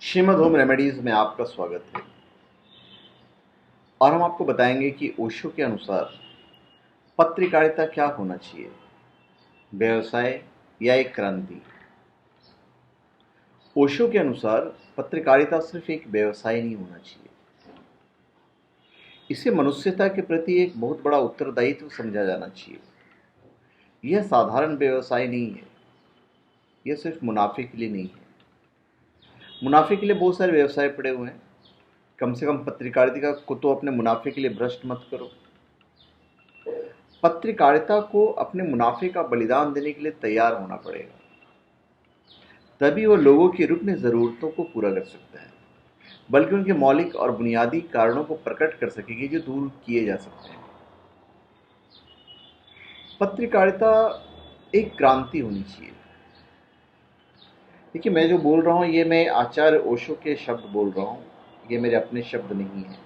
Shrimad home remedies में आपका स्वागत है। और हम आपको बताएंगे कि ओशो के अनुसार पत्रकारिता क्या होना चाहिए, व्यवसाय या एक क्रांति। ओशो के अनुसार पत्रकारिता सिर्फ एक व्यवसाय नहीं होना चाहिए, इसे मनुष्यता के प्रति एक बहुत बड़ा उत्तरदायित्व समझा जाना चाहिए। यह साधारण व्यवसाय नहीं है, यह सिर्फ मुनाफे के लिए नहीं है। मुनाफे के लिए बहुत सारे व्यवसाय पड़े हुए हैं, कम से कम पत्रकारिता को तो अपने मुनाफे के लिए भ्रष्ट मत करो। पत्रकारिता को अपने मुनाफे का बलिदान देने के लिए तैयार होना पड़ेगा, तभी वह लोगों की रुकन ज़रूरतों को पूरा कर सकता है, बल्कि उनके मौलिक और बुनियादी कारणों को प्रकट कर सकेगी जो दूर किए जा सकते हैं। पत्रकारिता एक क्रांति होनी चाहिए। देखिए, मैं जो बोल रहा हूँ ये मैं आचार्य ओशो के शब्द बोल रहा हूँ, ये मेरे अपने शब्द नहीं हैं।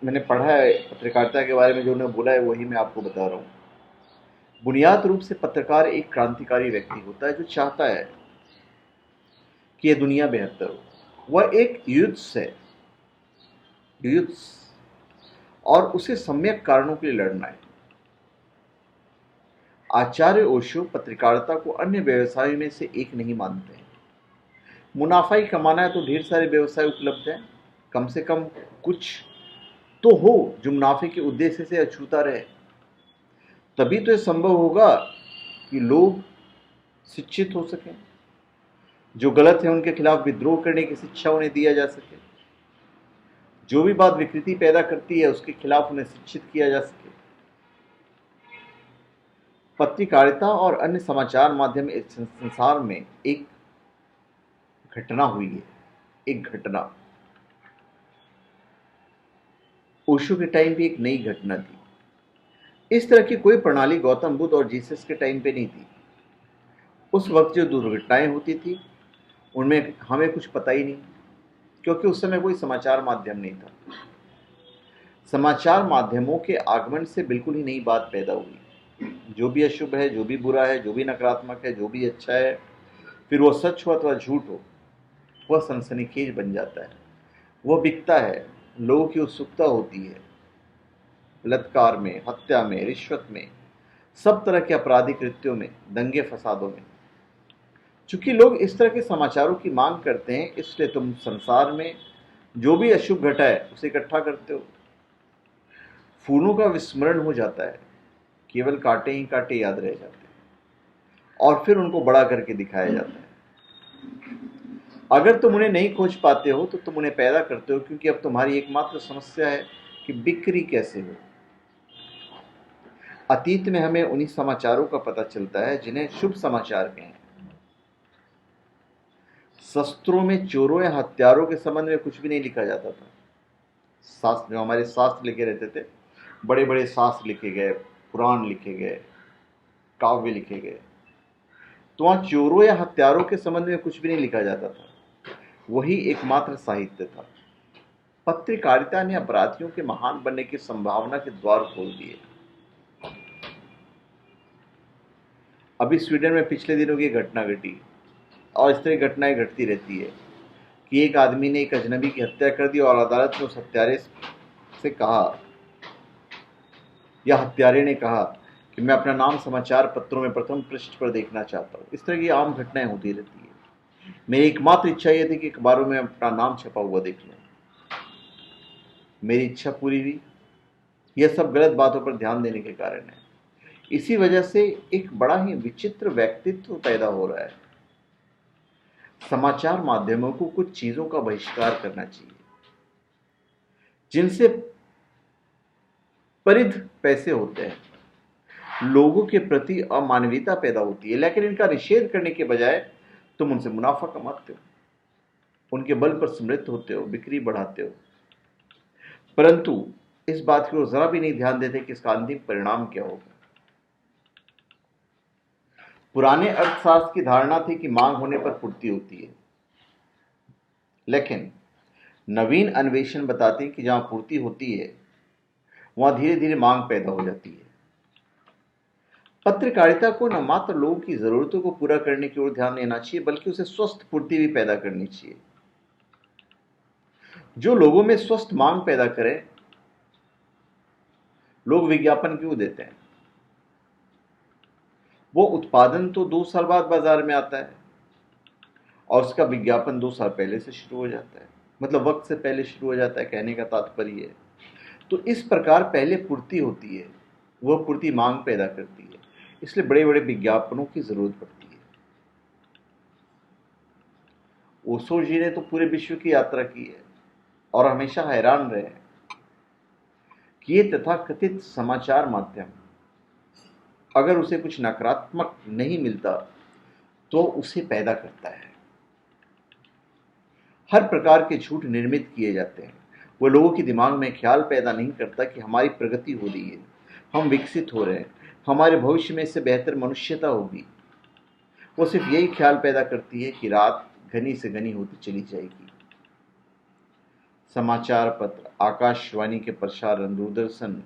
मैंने पढ़ा है पत्रकारिता के बारे में, जो उन्होंने बोला है वही मैं आपको बता रहा हूँ। बुनियाद रूप से पत्रकार एक क्रांतिकारी व्यक्ति होता है जो चाहता है कि यह दुनिया बेहतर हो। वह एक युद्ध और उसे सम्यक कारणों के लिए लड़ना है। आचार्य ओशो पत्रकारिता को अन्य व्यवसायों में से एक नहीं मानते हैं। मुनाफा ही कमाना है तो ढेर सारे व्यवसाय उपलब्ध हैं, कम से कम कुछ तो हो जो मुनाफे के उद्देश्य से अछूता रहे। तभी तो यह संभव होगा कि लोग शिक्षित हो सकें, जो गलत है उनके खिलाफ विद्रोह करने की शिक्षा उन्हें दिया जा सके, जो भी बात विकृति पैदा करती है उसके खिलाफ उन्हें शिक्षित किया जा सके। पत्रकारिता और अन्य समाचार माध्यम इस संसार में एक घटना हुई है, एक घटना। ओशो के टाइम पे एक नई घटना थी। इस तरह की कोई प्रणाली गौतम बुद्ध और जीसस के टाइम पे नहीं थी। उस वक्त जो दुर्घटनाएं होती थी उनमें हमें कुछ पता ही नहीं, क्योंकि उस समय कोई समाचार माध्यम नहीं था। समाचार माध्यमों के आगमन से बिल्कुल ही नई बात पैदा हुई। जो भी अशुभ है, जो भी बुरा है, जो भी नकारात्मक है, जो भी अच्छा है, फिर वो सच हो अथवा झूठ हो, वह सनसनीखेज बन जाता है, वह बिकता है। लोगों की उत्सुकता होती है। बलात्कार में, हत्या में, रिश्वत में, सब तरह के आपराधिक कृत्यों में, दंगे फसादों में। चूंकि लोग इस तरह के समाचारों की मांग करते हैं, इसलिए तुम संसार में जो भी अशुभ घटा है उसे इकट्ठा करते हो। फूलों का विस्मरण हो जाता है, केवल कांटे ही कांटे याद रह जाते हैं और फिर उनको बड़ा करके दिखाया जाता है। अगर तुम उन्हें नहीं खोज पाते हो तो तुम उन्हें पैदा करते हो, क्योंकि अब तुम्हारी एकमात्र समस्या है कि बिक्री कैसे हो। अतीत में हमें उन्हीं समाचारों का पता चलता है जिन्हें शुभ समाचार कहें। शस्त्रों में चोरों या हत्यारों के संबंध में कुछ भी नहीं लिखा जाता था। शास्त्र, जो हमारे शास्त्र लिखे रहते थे, बड़े बड़े शास्त्र लिखे गए, पुराण लिखे गए, काव्य लिखे गए, तो वहां चोरों या हत्यारों के संबंध में कुछ भी नहीं लिखा जाता था। वही एकमात्र साहित्य था। पत्रकारिता ने अपराधियों के महान बनने की संभावना के द्वार खोल दिए। अभी स्वीडन में पिछले दिनों की घटना घटी, और इस तरह घटनाएं घटती रहती है कि एक आदमी ने एक अजनबी की हत्या कर दी और अदालत ने उस हत्यारे से कहा, या हत्यारे ने कहा कि मैं अपना नाम समाचार पत्रों में प्रथम पृष्ठ पर देखना चाहता हूँ। इस तरह की आम घटनाएं होती रहती है। मेरी एकमात्र इच्छा यह थी कि अखबारों में अपना नाम छपा हुआ देख लूं। मेरी इच्छा पूरी हुई। यह सब गलत बातों पर ध्यान देने के कारण है। इसी वजह से एक बड़ा ही विचित्र व्यक्तित्व पैदा हो रहा है। समाचार माध्यमों को कुछ चीजों का बहिष्कार करना चाहिए जिनसे परिध पैसे होते हैं, लोगों के प्रति अमानवीयता पैदा होती है। लेकिन इनका निषेध करने के बजाय तुम उनसे मुनाफा कमाते हो, उनके बल पर समृद्ध होते हो, बिक्री बढ़ाते हो, परंतु इस बात को जरा भी नहीं ध्यान देते कि इसका अंतिम परिणाम क्या होगा। पुराने अर्थशास्त्र की धारणा थी कि मांग होने पर पूर्ति होती है, लेकिन नवीन अन्वेषण बताते हैं कि जहां पूर्ति होती है वहां धीरे धीरे मांग पैदा हो जाती है। पत्रकारिता को न मात्र लोगों की जरूरतों को पूरा करने की ओर ध्यान देना चाहिए, बल्कि उसे स्वस्थ पूर्ति भी पैदा करनी चाहिए। जो लोगों में स्वस्थ मांग पैदा करे, लोग विज्ञापन क्यों देते हैं? वो उत्पादन तो 2 साल बाद बाजार में आता है और उसका विज्ञापन 2 साल पहले से शुरू हो जाता है, मतलब वक्त से पहले शुरू हो जाता है, कहने का तात्पर्य है। तो इस प्रकार पहले पूर्ति होती है, वह पूर्ति मांग पैदा करती है, इसलिए बड़े बड़े विज्ञापनों की जरूरत पड़ती है। ओशो जी ने तो पूरे विश्व की यात्रा की है और हमेशा हैरान रहे हैं कि ये तथाकथित समाचार माध्यम अगर उसे कुछ नकारात्मक नहीं मिलता तो उसे पैदा करता है। हर प्रकार के झूठ निर्मित किए जाते हैं। वो लोगों के दिमाग में ख्याल पैदा नहीं करता कि हमारी प्रगति हो रही है, हम विकसित हो रहे हैं, हमारे भविष्य में इससे बेहतर मनुष्यता होगी। वो सिर्फ यही ख्याल पैदा करती है कि रात घनी से घनी होती चली जाएगी। समाचार पत्र, आकाशवाणी के प्रसारण, दूरदर्शन,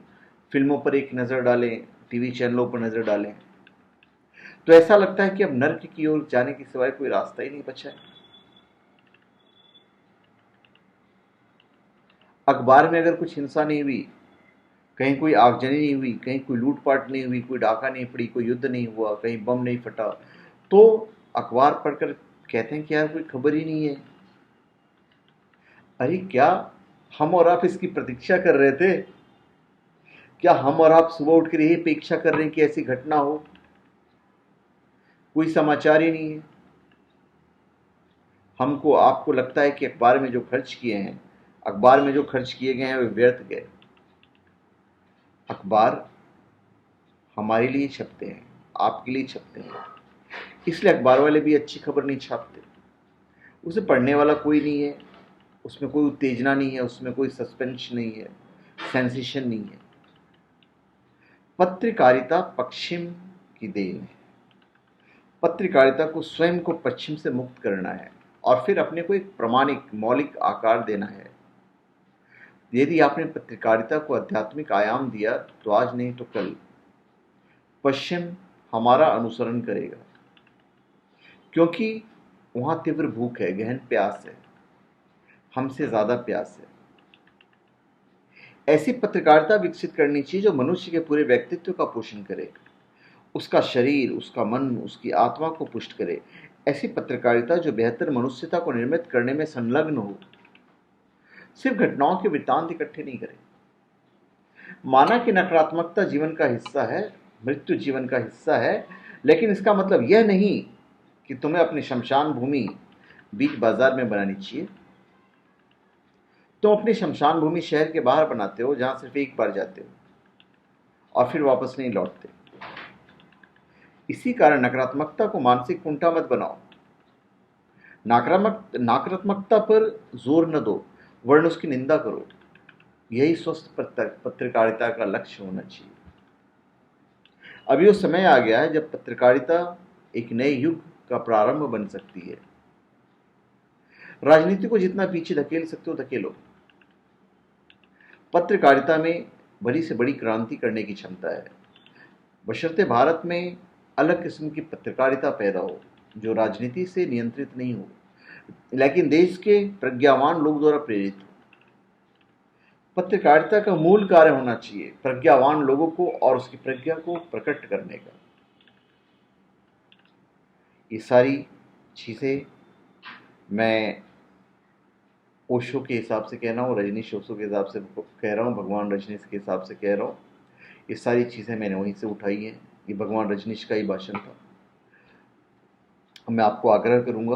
फिल्मों पर एक नज़र डालें, टीवी चैनलों पर नज़र डालें तो ऐसा लगता है कि अब नर्क की ओर जाने के सिवाय कोई रास्ता ही नहीं बचा है। अखबार में अगर कुछ हिंसा नहीं हुई, कहीं कोई आगजनी नहीं हुई, कहीं कोई लूटपाट नहीं हुई, कोई डाका नहीं पड़ी, कोई युद्ध नहीं हुआ, कहीं बम नहीं फटा, तो अखबार पढ़कर कहते हैं कि यार कोई खबर ही नहीं है। अरे क्या हम और आप इसकी प्रतीक्षा कर रहे थे? क्या हम और आप सुबह उठकर यही अपेक्षा कर रहे हैं कि ऐसी घटना हो? कोई समाचार ही नहीं है। हमको आपको लगता है कि अखबार में जो खर्च किए हैं, अखबार में जो खर्च किए गए हैं वे व्यर्थ गए। अखबार हमारे लिए छपते हैं, आपके लिए छपते हैं, इसलिए अखबार वाले भी अच्छी खबर नहीं छापते। उसे पढ़ने वाला कोई नहीं है, उसमें कोई उत्तेजना नहीं है, उसमें कोई सस्पेंस नहीं है, सेंसेशन नहीं है। पत्रकारिता पश्चिम की देन है। पत्रकारिता को स्वयं को पश्चिम से मुक्त करना है और फिर अपने को एक प्रामाणिक मौलिक आकार देना है। यदि आपने पत्रकारिता को आध्यात्मिक आयाम दिया तो आज नहीं तो कल पश्चिम हमारा अनुसरण करेगा, क्योंकि वहां तीव्र भूख है, गहन प्यास है, हमसे ज्यादा प्यास है। ऐसी पत्रकारिता विकसित करनी चाहिए जो मनुष्य के पूरे व्यक्तित्व का पोषण करे, उसका शरीर, उसका मन, उसकी आत्मा को पुष्ट करे। ऐसी पत्रकारिता जो बेहतर मनुष्यता को निर्मित करने में संलग्न हो, सिर्फ घटनाओं के वृत्तांत इकट्ठे नहीं करे। माना कि नकारात्मकता जीवन का हिस्सा है, मृत्यु जीवन का हिस्सा है, लेकिन इसका मतलब यह नहीं कि तुम्हें अपनी शमशान भूमि बीच बाजार में बनानी चाहिए। तुम अपनी शमशान भूमि शहर के बाहर बनाते हो, जहां सिर्फ एक बार जाते हो और फिर वापस नहीं लौटते। इसी कारण नकारात्मकता को मानसिक कुंठा मत बनाओ। नकारात्मकता पर जोर न दो, वरन उसकी निंदा करो। यही स्वस्थ पत्रकारिता का लक्ष्य होना चाहिए। अभी वो समय आ गया है जब पत्रकारिता एक नए युग का प्रारंभ बन सकती है। राजनीति को जितना पीछे धकेल सकते हो धकेलो। पत्रकारिता में बड़ी से बड़ी क्रांति करने की क्षमता है, बशर्ते भारत में अलग किस्म की पत्रकारिता पैदा हो जो राजनीति से नियंत्रित नहीं हो, लेकिन देश के प्रज्ञावान लोग द्वारा प्रेरित हो। पत्रकारिता का मूल कार्य होना चाहिए प्रज्ञावान लोगों को और उसकी प्रज्ञा को प्रकट करने का। ये सारी चीज़ें मैं ओशो के हिसाब से कह रहा हूँ, रजनीश ओशो के हिसाब से कह रहा हूँ, भगवान रजनीश के हिसाब से कह रहा हूँ। ये सारी चीज़ें मैंने वहीं से उठाई हैं। ये भगवान रजनीश का ही भाषण था। मैं आपको आग्रह करूँगा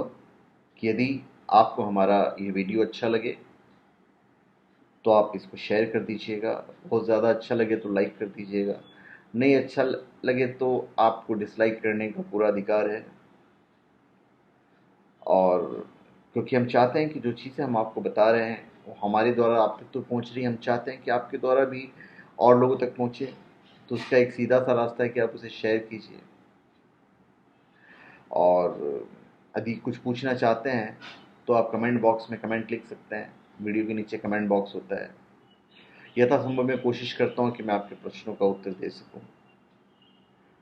कि यदि आपको हमारा ये वीडियो अच्छा लगे तो आप इसको शेयर कर दीजिएगा। बहुत ज़्यादा अच्छा लगे तो लाइक कर दीजिएगा। नहीं अच्छा लगे तो आपको डिसलाइक करने का पूरा अधिकार है। और क्योंकि हम चाहते हैं कि जो चीज़ें हम आपको बता रहे हैं वो हमारे द्वारा आप तक तो पहुंच रही है, हम चाहते हैं कि आपके द्वारा भी और लोगों तक पहुंचे। तो उसका एक सीधा सा रास्ता है कि आप उसे शेयर कीजिए। और यदि कुछ पूछना चाहते हैं तो आप कमेंट बॉक्स में कमेंट लिख सकते हैं। वीडियो के नीचे कमेंट बॉक्स होता है। यथासंभव मैं कोशिश करता हूँ कि मैं आपके प्रश्नों का उत्तर दे सकूँ।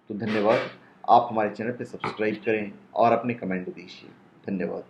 तो तो धन्यवाद। आप हमारे चैनल पर सब्सक्राइब करें और अपने कमेंट दीजिए। धन्यवाद।